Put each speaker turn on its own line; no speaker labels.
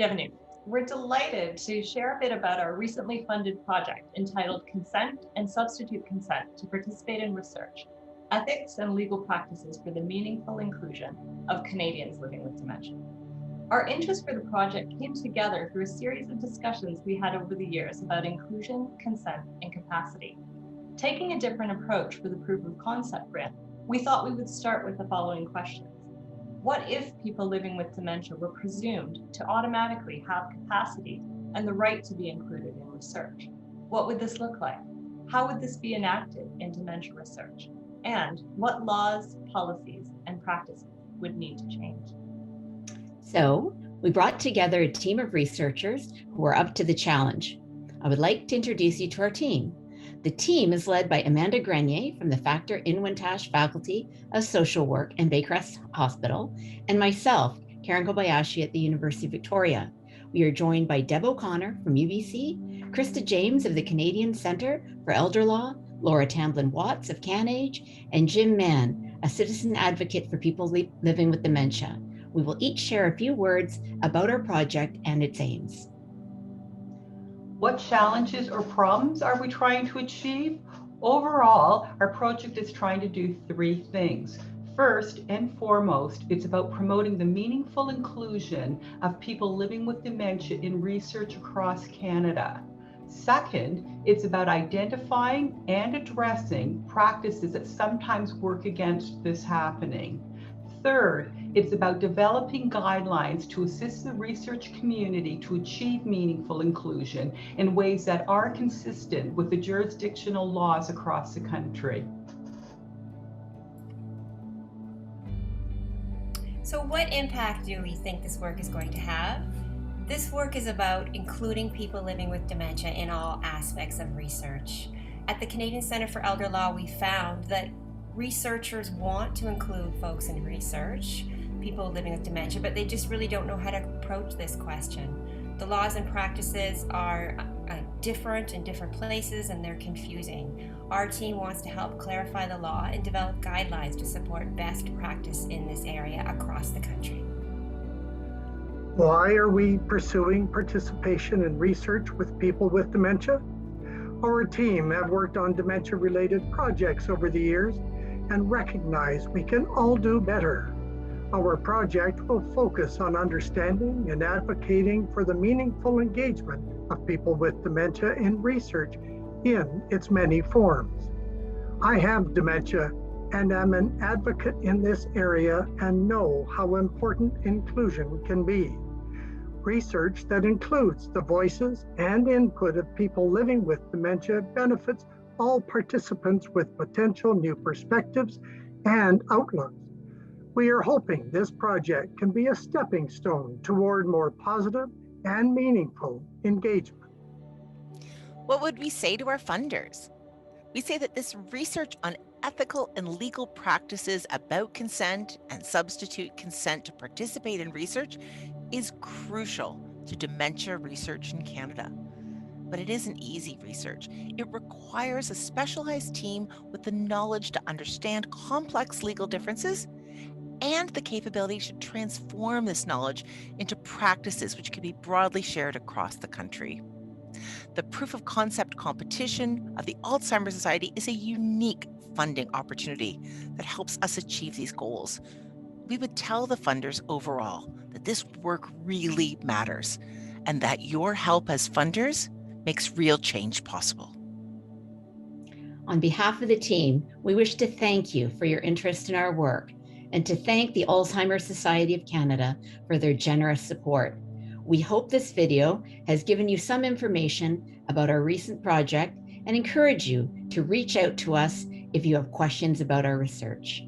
Bienvenue. We're delighted to share a bit about our recently funded project entitled Consent and Substitute Consent to Participate in Research, Ethics and Legal Practices for the Meaningful Inclusion of Canadians Living with Dementia. Our interest for the project came together through a series of discussions we had over the years about inclusion, consent, and capacity. Taking a different approach for the proof of concept grant, we thought we would start with the following questions. What if people living with dementia were presumed to automatically have capacity and the right to be included in research? What would this look like? How would this be enacted in dementia research? And what laws, policies, and practices would need to change?
So, we brought together a team of researchers who are up to the challenge. I would like to introduce you to our team. The team is led by Amanda Grenier from the Factor Inwantash Faculty of Social Work and Baycrest Hospital, and myself, Karen Kobayashi at the University of Victoria. We are joined by Deb O'Connor from UBC, Krista James of the Canadian Centre for Elder Law, Laura Tamblin-Watts of CanAge, and Jim Mann, a citizen advocate for people living with dementia. We will each share a few words about our project and its aims.
What challenges or problems are we trying to achieve? Overall, our project is trying to do three things. First and foremost, it's about promoting the meaningful inclusion of people living with dementia in research across Canada. Second, it's about identifying and addressing practices that sometimes work against this happening. Third, it's about developing guidelines to assist the research community to achieve meaningful inclusion in ways that are consistent with the jurisdictional laws across the country.
So what impact do we think this work is going to have? This work is about including people living with dementia in all aspects of research. At the Canadian Centre for Elder Law, we found that researchers want to include folks in research, people living with dementia, but they just really don't know how to approach this question. The laws and practices are different in different places and they're confusing. Our team wants to help clarify the law and develop guidelines to support best practice in this area across the country.
Why are we pursuing participation in research with people with dementia? Our team have worked on dementia-related projects over the years and recognize we can all do better. Our project will focus on understanding and advocating for the meaningful engagement of people with dementia in research in its many forms. I have dementia and am an advocate in this area and know how important inclusion can be. Research that includes the voices and input of people living with dementia benefits all participants with potential new perspectives and outlooks. We are hoping this project can be a stepping stone toward more positive and meaningful engagement.
What would we say to our funders? We say that this research on ethical and legal practices about consent and substitute consent to participate in research is crucial to dementia research in Canada. But it isn't easy research. It requires a specialized team with the knowledge to understand complex legal differences and the capability to transform this knowledge into practices which can be broadly shared across the country. The proof of concept competition of the Alzheimer's Society is a unique funding opportunity that helps us achieve these goals. We would tell the funders overall that this work really matters and that your help as funders makes real change possible.
On behalf of the team, we wish to thank you for your interest in our work and to thank the Alzheimer's Society of Canada for their generous support. We hope this video has given you some information about our recent project and encourage you to reach out to us if you have questions about our research.